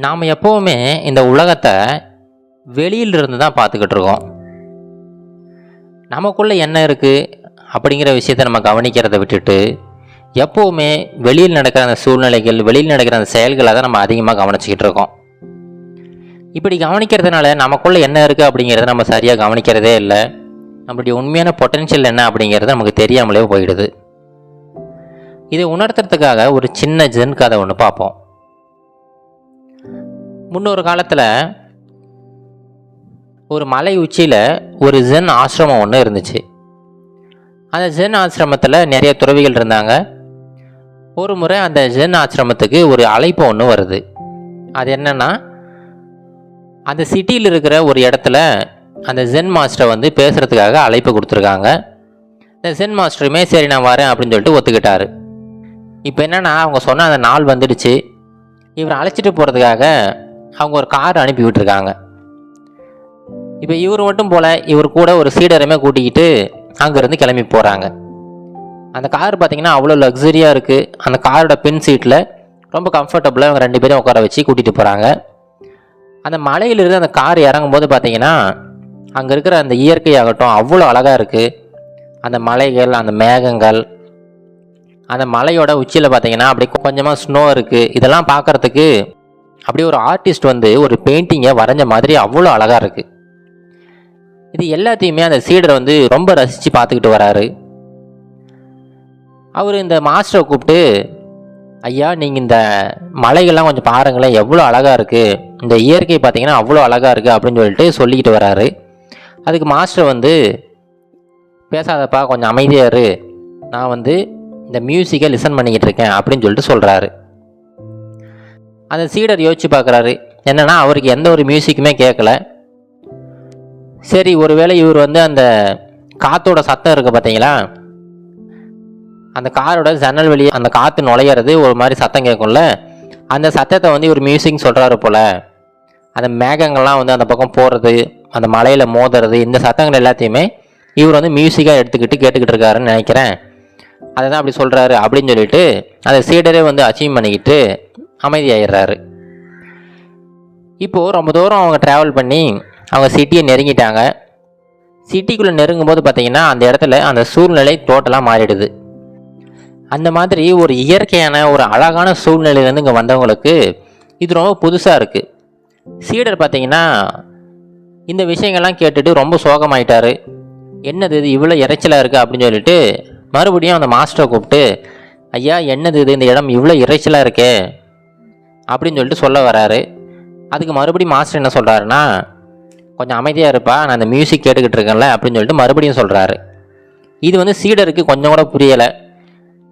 நாம் எப்போவுமே இந்த உலகத்தை வெளியிலிருந்து தான் பார்த்துக்கிட்டு இருக்கோம். நமக்குள்ளே என்ன இருக்குது அப்படிங்கிற விஷயத்தை நம்ம கவனிக்கிறதை விட்டுட்டு எப்போவுமே வெளியில் நடக்கிற அந்த சூழ்நிலைகள், வெளியில் நடக்கிற அந்த செயல்களை தான் நம்ம அதிகமாக கவனிச்சிக்கிட்டு இருக்கோம். இப்படி கவனிக்கிறதுனால நமக்குள்ளே என்ன இருக்குது அப்படிங்கிறத நம்ம சரியாக கவனிக்கிறதே இல்லை. நம்மளுடைய உண்மையான பொட்டன்ஷியல் என்ன அப்படிங்கிறது நமக்கு தெரியாமலே போயிடுது. இதை உணர்த்துறதுக்காக ஒரு சின்ன ஜென் கதை ஒன்று பார்ப்போம். முன்னொரு காலத்தில் ஒரு மலை உச்சியில் ஒரு ஜென் ஆசிரமம் ஒன்று இருந்துச்சு. அந்த ஜென் ஆசிரமத்தில் நிறைய துறவிகள் இருந்தாங்க. ஒரு முறை அந்த ஜென் ஆசிரமத்துக்கு ஒரு அழைப்பு ஒன்று வருது. அது என்னன்னா, அந்த சிட்டியில் இருக்கிற ஒரு இடத்துல அந்த ஜென் மாஸ்டரை வந்து பேசுகிறதுக்காக அழைப்பு கொடுத்துருக்காங்க. இந்த ஜென் மாஸ்டருமே சரி நான் வரேன் அப்படின்னு சொல்லிட்டு ஒத்துக்கிட்டாரு. இப்போ என்னென்னா, அவங்க சொன்ன அந்த நாள் வந்துடுச்சு. இவரை அழைச்சிட்டு போகிறதுக்காக அவங்க ஒரு கார் அனுப்பி விட்டுருக்காங்க. இப்போ இவர் மட்டும் போல் இவர் கூட ஒரு சீடரையுமே கூட்டிக்கிட்டு அங்கேருந்து கிளம்பி போகிறாங்க. அந்த கார் பார்த்திங்கன்னா அவ்வளோ லக்ஸரியாக இருக்குது. அந்த காரோட பின் சீட்டில் ரொம்ப கம்ஃபர்டபுளாக அவங்க 2 பேரும் உட்கார வச்சு கூட்டிகிட்டு போகிறாங்க. அந்த மலையிலிருந்து அந்த கார் இறங்கும்போது பார்த்திங்கன்னா அங்கே இருக்கிற அந்த இயற்கையாகட்டும் அவ்வளோ அழகாக இருக்குது. அந்த மலைகள், அந்த மேகங்கள், அந்த மலையோட உச்சியில் பார்த்திங்கன்னா அப்படி கொஞ்சமாக ஸ்னோ இருக்குது. இதெல்லாம் பார்க்குறதுக்கு அப்படியே ஒரு ஆர்டிஸ்ட் வந்து ஒரு பெயிண்டிங்கை வரைஞ்ச மாதிரி அவ்வளோ அழகாக இருக்குது. இது எல்லாத்தையுமே அந்த சீடர் வந்து ரொம்ப ரசித்து பார்த்துக்கிட்டு வராரு. அவர் இந்த மாஸ்டரை கூப்பிட்டு, ஐயா நீங்கள் இந்த மலைகள்லாம் கொஞ்சம் பாருங்களேன், எவ்வளோ அழகாக இருக்குது, இந்த இயற்கை பார்த்திங்கன்னா அவ்வளோ அழகாக இருக்குது அப்படின்னு சொல்லிக்கிட்டு வராரு. அதுக்கு மாஸ்டர் வந்து, பேசாதப்பா கொஞ்சம் அமைதியாக இரு, நான் வந்து இந்த மியூசிக்கை லிசன் பண்ணிக்கிட்டு இருக்கேன் அப்படின்னு சொல்கிறாரு. அந்த சீடர் யோசிச்சு பார்க்குறாரு. என்னென்னா அவருக்கு எந்த ஒரு மியூசிக்குமே கேட்கல. சரி, ஒருவேளை இவர் வந்து அந்த காற்றோட சத்தம் இருக்குது பார்த்தீங்களா, அந்த காரோட ஜன்னல் வெளியே அந்த காற்று நுழையிறது ஒரு மாதிரி சத்தம் கேட்கும்ல, அந்த சத்தத்தை வந்து இவர் மியூசிக் சொல்கிறாரு போல். அந்த மேகங்கள்லாம் வந்து அந்த பக்கம் போகிறது, அந்த மலையில் மோதுறது, இந்த சத்தங்கள் எல்லாத்தையுமே இவர் வந்து மியூசிக்காக எடுத்துக்கிட்டு கேட்டுக்கிட்டு இருக்காருன்னு நினைக்கிறேன். அதை தான் அப்படி சொல்கிறாரு அப்படின்னு சொல்லிட்டு அந்த சீடரே வந்து அச்சீவ் பண்ணிக்கிட்டு அமைதியாகிடுறாரு. இப்போது ரொம்ப தூரம் அவங்க ட்ராவல் பண்ணி அவங்க சிட்டியை நெருங்கிட்டாங்க. சிட்டிக்குள்ளே நெருங்கும்போது பார்த்திங்கன்னா அந்த இடத்துல அந்த சூழ்நிலை டோட்டலாக மாறிடுது. அந்த மாதிரி ஒரு இயற்கையான ஒரு அழகான சூழ்நிலையிலேருந்து இங்கே வந்தவங்களுக்கு இது ரொம்ப புதுசாக இருக்குது. சீடர் பார்த்திங்கன்னா இந்த விஷயங்கள்லாம் கேட்டுட்டு ரொம்ப சோகமாயிட்டார். என்னது இது இவ்வளோ இறைச்சலாக இருக்குது அப்படின்னு சொல்லிட்டு மறுபடியும் அந்த மாஸ்டரை கூப்பிட்டு, ஐயா என்னது இது, இந்த இடம் இவ்வளோ இறைச்சலாக இருக்கே அப்படின்னு சொல்ல வராரு. அதுக்கு மறுபடியும் மாஸ்டர் என்ன சொல்கிறாருன்னா, கொஞ்சம் அமைதியாக இருப்பா, நான் அந்த மியூசிக் கேட்டுக்கிட்டு இருக்கேன்ல அப்படின்னு மறுபடியும் சொல்கிறாரு. இது வந்து சீடருக்கு கொஞ்சம் கூட புரியலை.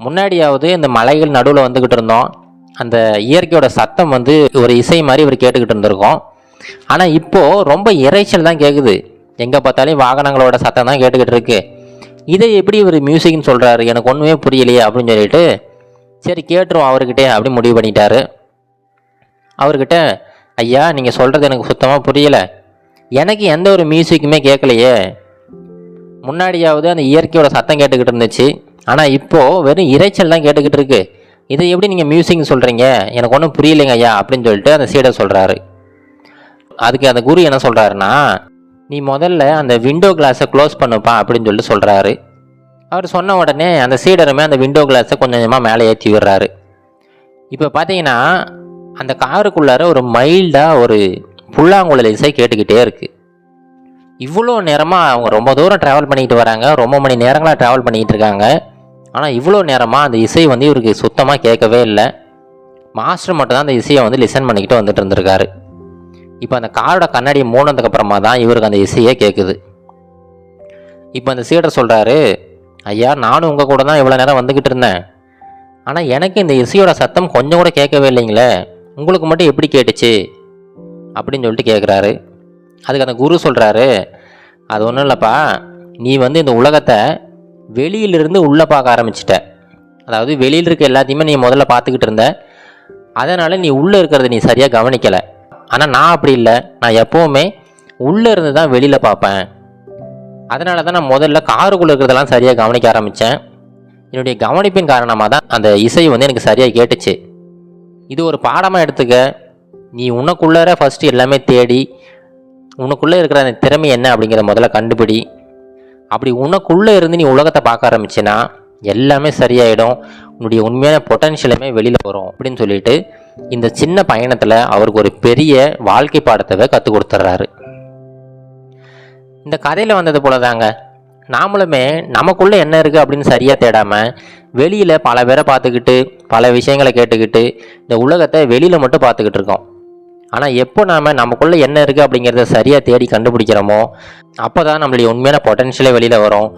முன்னாடியாவது இந்த மலைகள் நடுவில் வந்துக்கிட்டு இருந்தோம், அந்த இயற்கையோட சத்தம் வந்து ஒரு இசை மாதிரி இவர் கேட்டுக்கிட்டு இருந்திருக்கோம். ஆனால் இப்போது ரொம்ப இறைச்சல் தான் கேட்குது, எங்கே பார்த்தாலும் வாகனங்களோட சத்தம் தான் கேட்டுக்கிட்டு இருக்கு. இதை எப்படி இவர் மியூசிக்னு சொல்கிறாரு, எனக்கு ஒன்றுமே புரியலையே அப்படின்னு சொல்லிட்டு சரி கேட்டுருவோம் அவர்கிட்டே அப்படி முடிவு பண்ணிட்டாரு. அவர்கிட்ட, ஐயா நீங்கள் சொல்கிறது எனக்கு சுத்தமாக புரியலை, எனக்கு எந்த ஒரு மியூசிக்குமே கேட்கலையே, முன்னாடியாவது அந்த இயற்கையோட சத்தம் கேட்டுக்கிட்டு இருந்துச்சு, ஆனால் இப்போது வெறும் இறைச்சல் தான் கேட்டுக்கிட்டு இருக்கு, இதை எப்படி நீங்கள் மியூசிக்னு சொல்கிறீங்க, எனக்கு ஒன்றும் புரியலைங்க ஐயா அப்படின்னு சொல்லிட்டு அந்த சீடர் சொல்கிறாரு. அதுக்கு அந்த குரு என்ன சொல்கிறாருன்னா, நீ முதல்ல அந்த விண்டோ கிளாஸை க்ளோஸ் பண்ணுப்பா அப்படின்னு சொல்கிறாரு. அவர் சொன்ன உடனே அந்த சீடருமே அந்த விண்டோ கிளாஸை கொஞ்சம் கொஞ்சமாக மேலே ஏற்றி விடுறாரு. இப்போ பார்த்தீங்கன்னா அந்த காருக்குள்ளார ஒரு மைல்டாக ஒரு புல்லாங்குழல் இசை கேட்டுக்கிட்டே இருக்குது. இவ்வளோ நேரமாக அவங்க ரொம்ப தூரம் ட்ராவல் பண்ணிக்கிட்டு வராங்க, ரொம்ப மணி நேரங்களாக ட்ராவல் பண்ணிக்கிட்டு இருக்காங்க. ஆனால் இவ்வளோ நேரமாக அந்த இசை வந்து இவருக்கு சுத்தமாக கேட்கவே இல்லை. மாஸ்டர் மட்டும் தான் அந்த இசையை வந்து லிசன் பண்ணிக்கிட்டு வந்துட்டு இருந்திருக்காரு. இப்போ அந்த காரோட கண்ணாடியை மூடினதுக்கப்புறமா தான் இவருக்கு அந்த இசையே கேட்குது. இப்போ அந்த சீடர் சொல்கிறாரு, ஐயா நானும் உங்கள் கூட தான் இவ்வளோ நேரம் வந்துக்கிட்டு இருந்தேன், ஆனால் எனக்கு இந்த இசையோட சத்தம் கொஞ்சம் கூட கேட்கவே இல்லைங்களே, உங்களுக்கு மட்டும் எப்படி கேட்டுச்சு அப்படின்னு கேட்குறாரு. அதுக்கு அந்த குரு சொல்கிறாரு, அது ஒன்றும் இல்லைப்பா, நீ வந்து இந்த உலகத்தை வெளியிலிருந்து உள்ளே பார்க்க ஆரம்பிச்சிட்ட. அதாவது வெளியில் இருக்க எல்லாத்தையுமே நீ முதல்ல பார்த்துக்கிட்டு இருந்த, அதனால் நீ உள்ளே இருக்கிறத நீ சரியாக கவனிக்கலை. ஆனால் நான் அப்படி இல்லை, நான் எப்போவுமே உள்ளே இருந்து தான் வெளியில் பார்ப்பேன். அதனால தான் நான் முதல்ல காருக்குள்ளே இருக்கிறதெல்லாம் சரியாக கவனிக்க ஆரம்பித்தேன். என்னுடைய கவனிப்பின் காரணமாக தான் அந்த இசை வந்து எனக்கு சரியாக கேட்டுச்சு. இது ஒரு பாடமாக எடுத்துக்க. நீ உனக்குள்ளார ஃபஸ்ட்டு எல்லாமே தேடி உனக்குள்ளே இருக்கிற அந்த திறமை என்ன அப்படிங்கிறத முதல்ல கண்டுபிடி. அப்படி உனக்குள்ளே இருந்து நீ உலகத்தை பார்க்க ஆரம்பிச்சின்னா எல்லாமே சரியாயிடும், உன்னுடைய உண்மையான பொட்டன்ஷியலுமே வெளியில் வரும் அப்படின்னு சொல்லிட்டு இந்த சின்ன பயணத்தில் அவருக்கு ஒரு பெரிய வாழ்க்கை பாடத்தை கற்றுக் கொடுத்துட்றாரு. இந்த கதையில் வந்தது போல தாங்க நாமளுமே நமக்குள்ளே என்ன இருக்குது அப்படின்னு சரியாக தேடாமல் வெளியில் பல பேரை பார்த்துக்கிட்டு பல விஷயங்களை கேட்டுக்கிட்டு இந்த உலகத்தை வெளியில் மட்டும் பார்த்துக்கிட்டு இருக்கோம். ஆனால் எப்போ நாம் நமக்குள்ளே என்ன இருக்குது அப்படிங்கிறத சரியாக தேடி கண்டுபிடிக்கிறோமோ அப்போ தான் நம்மளுடைய உண்மையான பொட்டன்ஷியலே வெளியில் வரும்.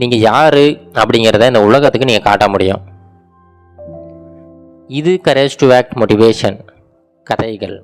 நீங்கள் யார் அப்படிங்கிறத இந்த உலகத்துக்கு நீங்கள் காட்ட முடியும். இது கரேஜ் டு ஆக்ட் மோட்டிவேஷன் கதைகள்.